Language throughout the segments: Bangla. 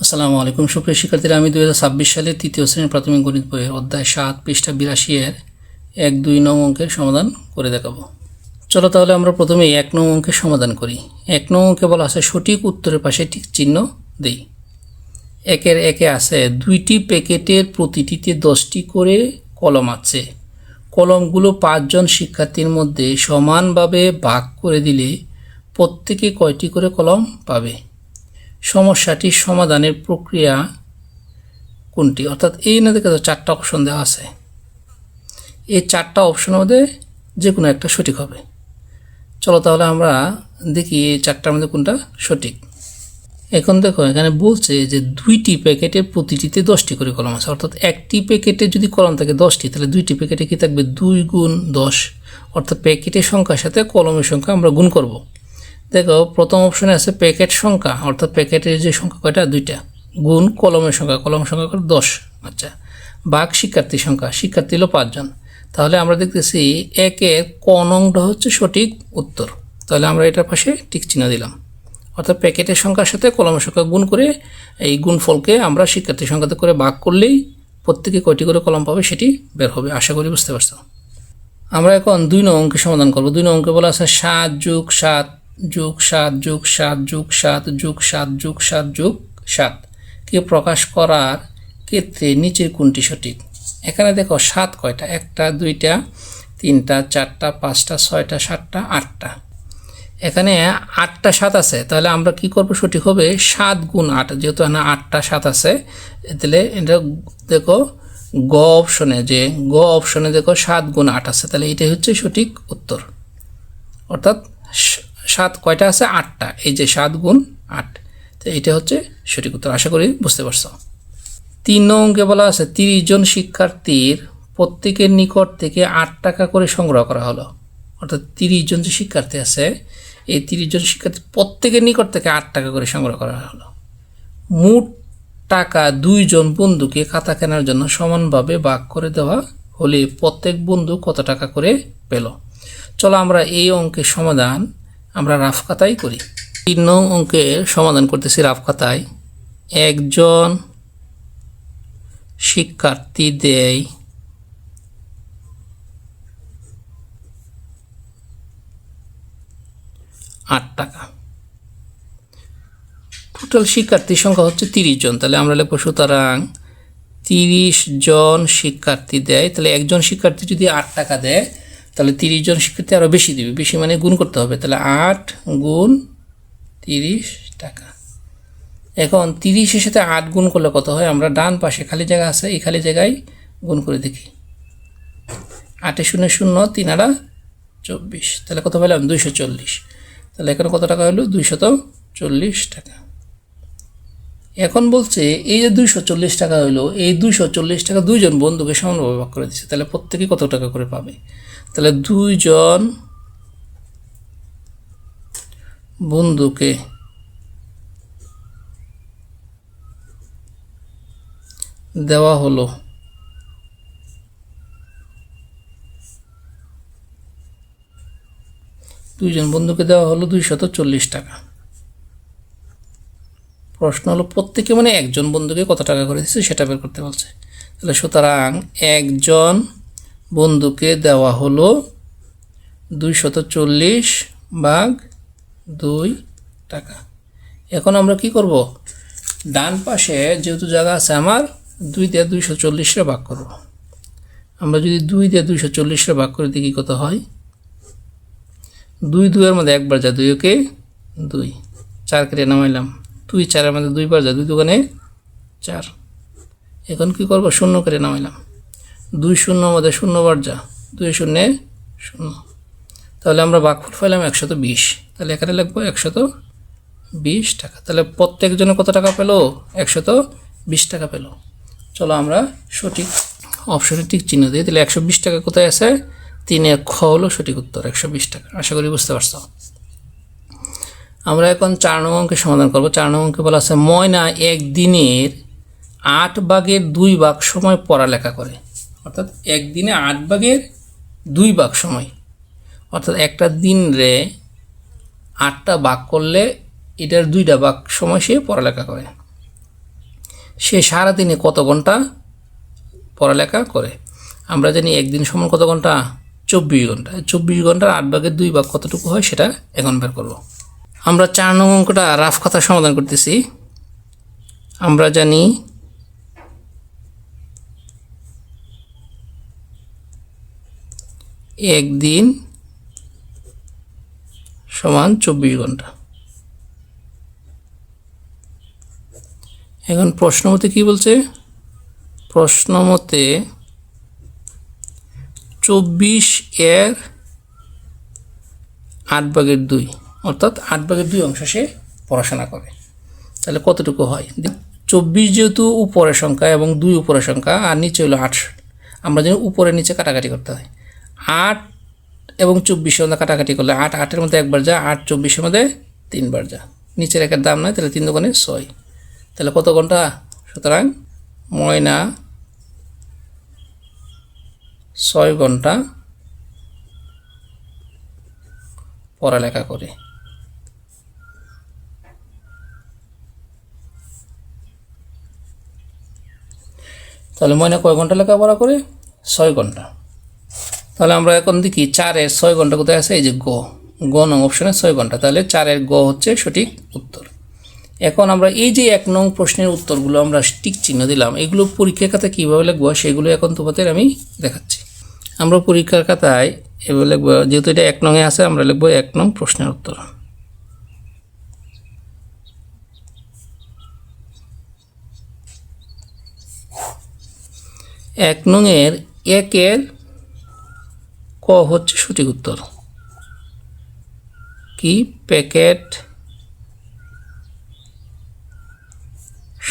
আসসালামু আলাইকুম সুপ্রিয় শিক্ষার্থীরা, আমি 2026 সালে তৃতীয় শ্রেণীর প্রাথমিক গণিত বইয়ের অধ্যায় 7 পৃষ্ঠা 82 এর 1-2 নং অঙ্কের সমাধান করে দেখাবো। চলো তাহলে আমরা প্রথমে 1 নং অঙ্কের সমাধান করি। 1 নং অঙ্কে বলা আছে সঠিক উত্তরের পাশে ঠিক চিহ্ন দেই। 1-এর 1-এ আছে 2টি প্যাকেটের প্রতিটিতে 10টি করে কলম আছে। কলমগুলো 5 জন শিক্ষার্থীর মধ্যে সমানভাবে ভাগ করে দিলে প্রত্যেকে কয়টি করে কলম পাবে? সমস্যাটির সমাধানের প্রক্রিয়া কোনটি? অর্থাৎ এই না দেখে 4টা অপশন দেওয়া আছে, এই 4টা অপশনের মধ্যে যে কোনো একটা সঠিক হবে। চলো তাহলে আমরা দেখি এই 4টার মধ্যে কোনটা সঠিক। এখন দেখো এখানে বলছে যে 2টি প্যাকেটের প্রতিটিতে 10টি করে কলম আছে, অর্থাৎ একটি প্যাকেটে যদি কলম থাকে 10টি, তাহলে 2টি প্যাকেটে কি থাকবে? 2 গুণ 10, অর্থাৎ প্যাকেটের সংখ্যার সাথে কলমের সংখ্যা আমরা গুণ করব। দেখো প্রথম অপশনে আছে প্যাকেট সংখ্যা, অর্থাৎ প্যাকেটের যে সংখ্যা কয়টা? 2টা, গুণ কলমের সংখ্যা, কলমের সংখ্যা করে 10। আচ্ছা, ভাগ শিক্ষার্থীর সংখ্যা, শিক্ষার্থী হলো 5 জন। তাহলে আমরা দেখতেছি 1-এর ক নংটা হচ্ছে সঠিক উত্তর। তাহলে আমরা এটার পাশে টিক চিহ্ন দিলাম, অর্থাৎ প্যাকেটের সংখ্যার সাথে কলমের সংখ্যা গুণ করে এই গুণফলকে আমরা শিক্ষার্থীর সংখ্যাতে করে ভাগ করলেই প্রত্যেকে কয়টি করে কলম পাবে সেটি বের হবে। আশা করি বুঝতে পারছো। আমরা এখন 2 নং অঙ্কে সমাধান করব। 2 নং অঙ্কে বলা আছে 7 + 7 + 7 + 7 + 7 + 7 + 7 + 7 কে প্রকাশ করার ক্ষেত্রে নিচের কোনটি সঠিক? এখানে দেখো 7 কয়টা? 1টা, 2টা, 3টা, 4টা, 5টা, 6টা, 7টা, 8টা। এখানে 8টা 7 আছে, তাহলে আমরা কি করব? সঠিক হবে 7 গুণ 8, যেহেতু এখানে 8টা 7 আছে। তাহলে এটা দেখো গ অপশনে দেখো 7 গুণ 8 আছে, তাহলে এটাই হচ্ছে সঠিক উত্তর। অর্থাৎ 7 কয়টা আছে? 8টা, এই যে 7 গুণ 8, তো এটা হচ্ছে সঠিক উত্তর। আশা করি বুঝতে পারছো। 3 নং অঙ্কে বলা আছে 30 জন শিক্ষার্থীর প্রত্যেকের নিকট থেকে 8 টাকা করে সংগ্রহ করা হলো। অর্থাৎ 30 জন যে শিক্ষার্থী আছে, এই 30 জন শিক্ষার্থী প্রত্যেকের নিকট থেকে 8 টাকা করে সংগ্রহ করা হলো। মোট টাকা 2 জন বন্ধুকে খাতা কেনার জন্য সমানভাবে ভাগ করে দেওয়া হলে প্রত্যেক বন্ধু কত টাকা করে পেল? চলো আমরা এই অঙ্কের সমাধান আমরা রাফ খাতায় করি। 3 নং অঙ্কের সমাধান করতেছি রাফ খাতায়। একজন শিক্ষার্থী দেয় 8 টাকা। টোটাল শিক্ষার্থীর সংখ্যা হচ্ছে 30 জন, তাহলে আমরা লিখব সুতরাং 30 জন শিক্ষার্থী দেয়। তাহলে একজন শিক্ষার্থী যদি 8 টাকা দেয়, তাহলে 30 জন শিক্ষার্থী আরও বেশি দেবে। বেশি মানে গুণ করতে হবে, তাহলে 8 গুণ 30 টাকা। এখন 30-এর সাথে 8 গুণ করলে কত হয়? আমরা ডান পাশে খালি জায়গা আছে, এই খালি জায়গায় গুণ করে দেখি। 8 0 0, 3 আর 24, তাহলে কত পেলাম? 240। তাহলে এখানে কত টাকা হলো? 240 টাকা। এখন বলছে এই যে 240 টাকা হলো, এই 240 টাকা 2 জন বন্ধুকে সমানভাবে ভাগ করে দিচ্ছে, তাহলে প্রত্যেকে কত টাকা করে পাবে? তাহলে 2 জন বন্ধুকে দেওয়া হলো 240 টাকা। প্রশ্ন হলো প্রত্যেকে মানে একজন বন্ধুকে কত টাকা করে দিচ্ছে সেটা বের করতে বলছে। তাহলে সুতরাং একজন বন্ধুকে দেওয়া হলো 240/2 টাকা। এখন আমরা কি করব? ডান পাশে যেহেতু জায়গা আছে আমার, 2 দিয়ে 240 ভাগ করব। আমরা যদি 2 দিয়ে 240 ভাগ করে দেখি কত হয়। 2 2-এর মধ্যে একবার যা, 2 ওকে 2, 4 কেটে নামাইলাম। 2 4-এর মধ্যে 2 বার যা, 2 2 4। এখন কি করব? 0 কেটে নামাইলাম। 2 0-এর মধ্যে 0 বার যা, 2 0 0। তাহলে আমরা ভাগফল পাইলাম 120। তাহলে এখানে লিখবো 120 টাকা। তাহলে প্রত্যেকজনে কত টাকা পেল? 120 টাকা পেল। চলো আমরা সঠিক অপশনে ঠিক চিহ্ন দিই। তাহলে 120 টাকা কোথায় আছে? 3-এর খ হলো সঠিক উত্তর, 120 টাকা। আশা করি বুঝতে পারছো। আমরা এখন 4 নং অঙ্কের সমাধান করব। 4 নং অঙ্কে বলা আছে ময়না একদিনের 8 ভাগের 2 ভাগ সময় পড়ালেখা করে। অর্থাৎ একদিনে 8 ভাগের 2 ভাগ সময়, অর্থাৎ একটা দিন রে 8টা ভাগ করলে এটার 2টা ভাগ সময় সে পড়ালেখা করে। সে সারাদিনে কত ঘন্টা পড়ালেখা করে। আমরা জানি একদিন সমান কত ঘন্টা, 24 ঘন্টা। 24 ঘন্টার 8/2 ভাগ কতটুকু হয় সেটা এখন বের করব। আমরা 4 নং অঙ্কটা রাফ কথা সমাধান করতেছি। আমরা জানি একদিন সমান 24 ঘন্টা। এখন প্রশ্ন মতে কি বলছে, প্রশ্ন মতে 24 এর 8/2 অর্থাৎ 8/2 অংশ সে পড়াশোনা করে। তাহলে কতটুকু হয়, 24 যেহেতু উপরের সংখ্যা এবং 2 উপরের সংখ্যা আর নিচে হলো 8, আমরা যেন উপরে নিচে কাটাকাটি করতে হয়। 8 এবং 24 মধ্যে কাটাকাটি করলে 8 8-এর মধ্যে একবার যা, 8 24-এর মধ্যে 3বার যা, নিচের একের দাম নয়, তাহলে 3 দোকানে 6। তাহলে কত ঘন্টা, সুতরাং ময়না 6 ঘন্টা পড়ালেখা করে। তাহলে ময়না কয় ঘন্টা লেখাপড়া করে, 6 ঘন্টা। তাহলে আমরা এখন দেখি 4-এর 6 ঘন্টা কোথায় আছে, এই যে গ নং অপশনে 6 ঘন্টা। তাহলে 4-এর গ হচ্ছে সঠিক উত্তর। এখন আমরা এই যে 1 নং প্রশ্নের উত্তরগুলো আমরা টিক চিহ্ন দিলাম, এগুলো পরীক্ষার খাতায় কীভাবে লিখবো সেগুলো এখন তোমাদের আমি দেখাচ্ছি। আমরা পরীক্ষার খাতায় এভাবে লিখবো, যেহেতু এটা 1 নংয়ে আছে, আমরা লিখবো 1 নং প্রশ্নের উত্তর। এক নংয়ের 1-এর ক হচ্ছে সঠিক উত্তর। কি, প্যাকেট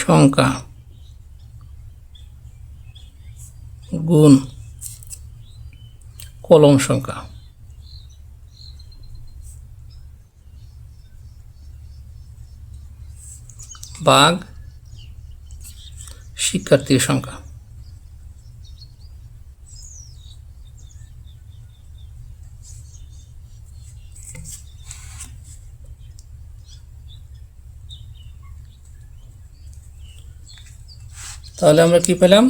সংখ্যা গুণ কলম সংখ্যা ভাগ শিক্ষার্থীর সংখ্যা। তাহলে আমরা কি পেলাম,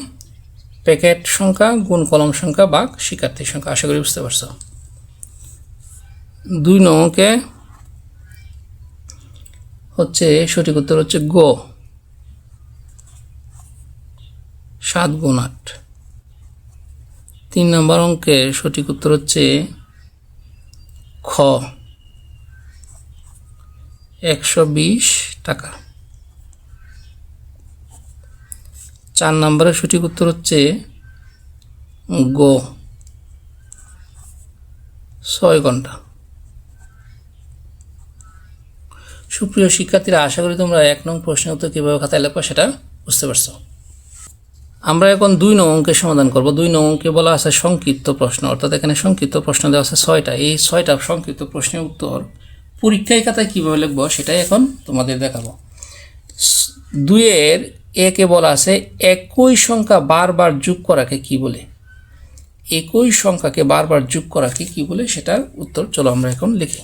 প্যাকেট সংখ্যা গুণ কলম সংখ্যা ভাগ শিক্ষার্থীর সংখ্যা। আশা করি বুঝতে পারছো। 2 নং অঙ্কে হচ্ছে সঠিক উত্তর হচ্ছে গ, 7 গুণ 8। 3 নম্বর অঙ্কের সঠিক উত্তর হচ্ছে খ, 120 টাকা। 4 নম্বরের সঠিক উত্তর হচ্ছে গ, 6 ঘন্টা। সুপ্রিয় শিক্ষার্থীরা, আশা করি তোমরা 1 নং প্রশ্নের উত্তর কীভাবে খাতায় লিখবা সেটা বুঝতে পারছো। আমরা এখন 2 নং অঙ্কের সমাধান করব। 2 নং অঙ্কে বলা আছে সংক্ষিপ্ত প্রশ্ন, অর্থাৎ এখানে সংক্ষিপ্ত প্রশ্ন দেওয়া আছে 6টা। এই 6টা সংক্ষিপ্ত প্রশ্নের উত্তর পরীক্ষায় খাতায় কীভাবে লিখবো সেটাই এখন তোমাদের দেখাবো। 2-এর 1-এ বলা আছে একই সংখ্যা বারবার যোগ করাকে কি বলে। একই সংখ্যাকে বারবার যোগ করাকে কি বলে সেটার উত্তর চলো আমরা এখন লিখি।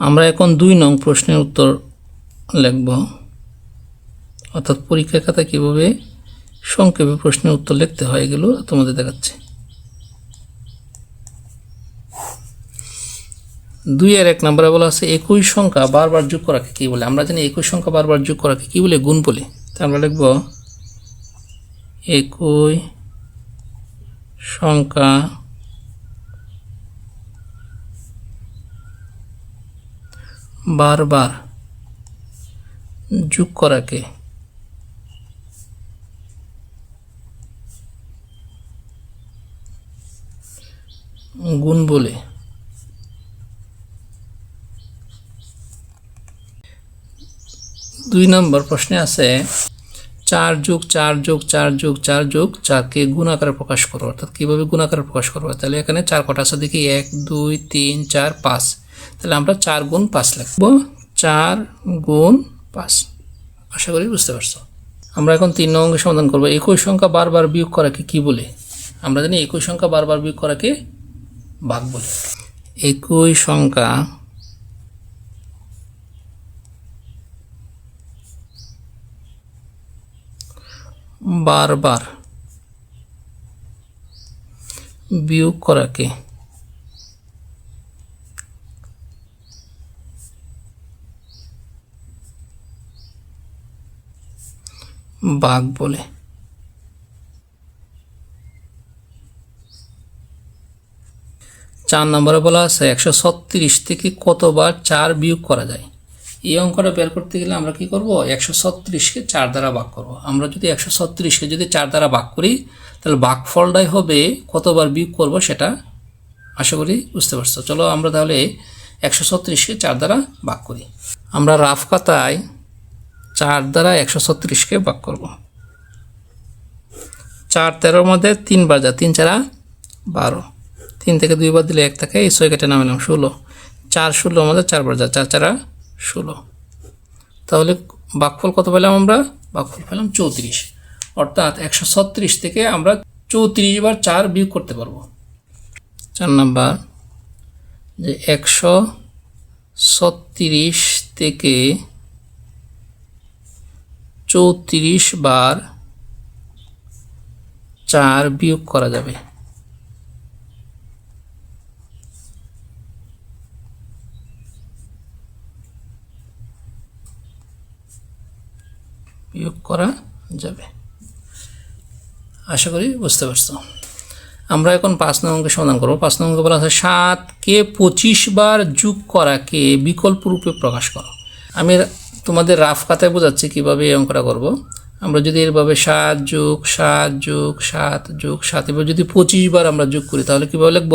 আমরা এখন 2 নং প্রশ্নের উত্তর লিখব, অর্থাৎ পরীক্ষার খাতায় কীভাবে সংক্ষেপে প্রশ্নের উত্তর লিখতে হয় এগুলো তোমাদের দেখাচ্ছে। 2-এর 1 নম্বরে বলা আছে একই সংখ্যা বারবার যোগ করাকে কি বলে। আমরা জানি একই সংখ্যা বারবার যোগ করাকে কি বলে, গুণ বলে। তা আমরা লিখব একই সংখ্যা বারবার যোগ করাকে গুণ বলে। 2 নম্বর প্রশ্নে আছে 4 যোগ 4 যোগ 4 যোগ 4 যোগ 4কে গুণ আকারে প্রকাশ করো, অর্থাৎ কীভাবে গুণ আকারে প্রকাশ করবো। তাহলে এখানে 4 কটা আছে দেখি, 1 2 3 4 5। তাহলে আমরা 4 গুণ 5 লিখব, 4 গুণ 5। আশা করি বুঝতে পারছো। আমরা এখন 3 নং অঙ্কের সমাধান করব। একই সংখ্যা বারবার বিয়োগ করাকে কি বলে। আমরা জানি একই সংখ্যা বারবার বিয়োগ করাকে ভাগ বলে। একই সংখ্যা বারবার বিয়োগ করাকে ভাগ বলে। 4 নম্বরে বলা আছে 136 থেকে কতবার 4 বিয়োগ করা যায়। এই অঙ্কটা বের করতে গেলে আমরা কি করব, 136কে 4 দ্বারা ভাগ করব। আমরা যদি 136কে যদি 4 দ্বারা ভাগ করি তাহলে ভাগফলটাই হবে কতবার বিয়োগ করব সেটা আশা করি বুঝতে পারছো। চলো আমরা তাহলে 136কে 4 দ্বারা ভাগ করি। আমরা রাফ খাতায় 4 দ্বারা 136কে ভাগ করব। 4 13 মধ্যে 3 বার যা, 3 4 12, 3 থেকে 2 বার দিলে 1 থাকে, এই 6 কেটে নামালাম 16, 4 16 মধ্যে 4 বার যা, 4 4 16। তাহলে ভাগফল কত পেলাম আমরা? ভাগফল পেলাম 34। অর্থাৎ 136 থেকে আমরা 34 বার 4 বিয়োগ করতে পারবো। 4 নাম্বার যে 136 থেকে 34 বার 4 বিয়োগ করা যাবে। বিয়োগ করা যাবে, আশা করি বুঝতে পারছো। আমরা এখন 5 নং অঙ্কের সমাধান করব। 5 নং অঙ্কে বলা আছে 7কে 25 বার যোগ করাকে বিকল্প রূপে প্রকাশ করো। আমি তোমাদের রাফ খাতায় বোঝাচ্ছি কিভাবে এই অঙ্কটা করব। আমরা যদি এভাবে 7 যোগ 7 যোগ 7 যোগ 7 এভাবে যদি 25 বার আমরা যোগ করি তাহলে কীভাবে লিখব?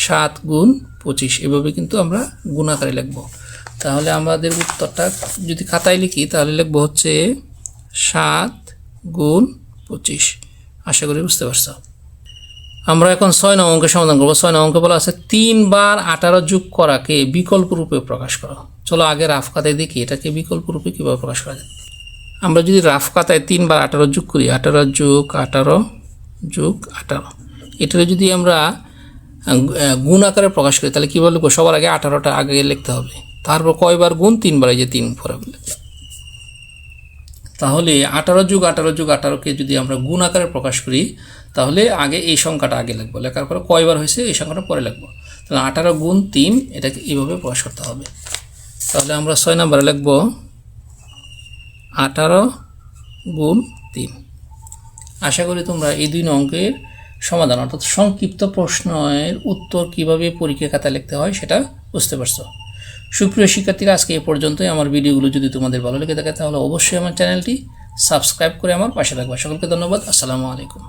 7 গুণ 25, এভাবে কিন্তু আমরা গুণ আকারে লিখব। তাহলে আমাদের উত্তরটা যদি খাতায় লিখি তাহলে লিখব হচ্ছে 7 গুণ 25। আশা করি বুঝতে পারছো। আমরা এখন 6 নং অঙ্কের সমাধান করব। 6 নং অঙ্কে বলা আছে 3 বার 18 যোগ করাকে বিকল্প রূপে প্রকাশ করো। চলো আগে রাফ খাতায় দেখি এটাকে বিকল্প রূপে কীভাবে প্রকাশ করা যায়। আমরা যদি রাফ খাতায় 3 বার 18 যোগ করি, 18 যোগ 18 যোগ 18, এটাকে যদি আমরা গুণ আকারে প্রকাশ করি তাহলে কীভাবে লিখব? সবার আগে 18টা আগে লিখতে হবে, তারপর কয়বার গুণ? 3 বার, এই যে 3 পরে। তাহলে 18 যোগ 18 যোগ 18কে যদি আমরা গুণ আকারে প্রকাশ করি তাহলে আগে এই সংখ্যাটা আগে লিখবো, লেখার পরে কয়বার হয়েছে এই সংখ্যাটা পরে লিখবো। তাহলে 18 গুণ 3 এটাকে এইভাবে প্রকাশ করতে হবে। তাহলে আমরা 6 নম্বরে লিখব 18 গুণ 3। আশা করি তোমরা এই 2 অঙ্কের সমাধান অর্থাৎ সংক্ষিপ্ত প্রশ্নের উত্তর কিভাবে পরীক্ষা খাতায় লিখতে হয় সেটা বুঝতে পারছো। সুপ্রিয় শিক্ষার্থীরা, আজকে এ পর্যন্তই। আমার ভিডিওগুলো যদি তোমাদের ভালো লেগে থাকে তাহলে অবশ্যই আমার চ্যানেলটি সাবস্ক্রাইব করে আমার পাশে থাকবে। সকলকে ধন্যবাদ। আসসালামু আলাইকুম।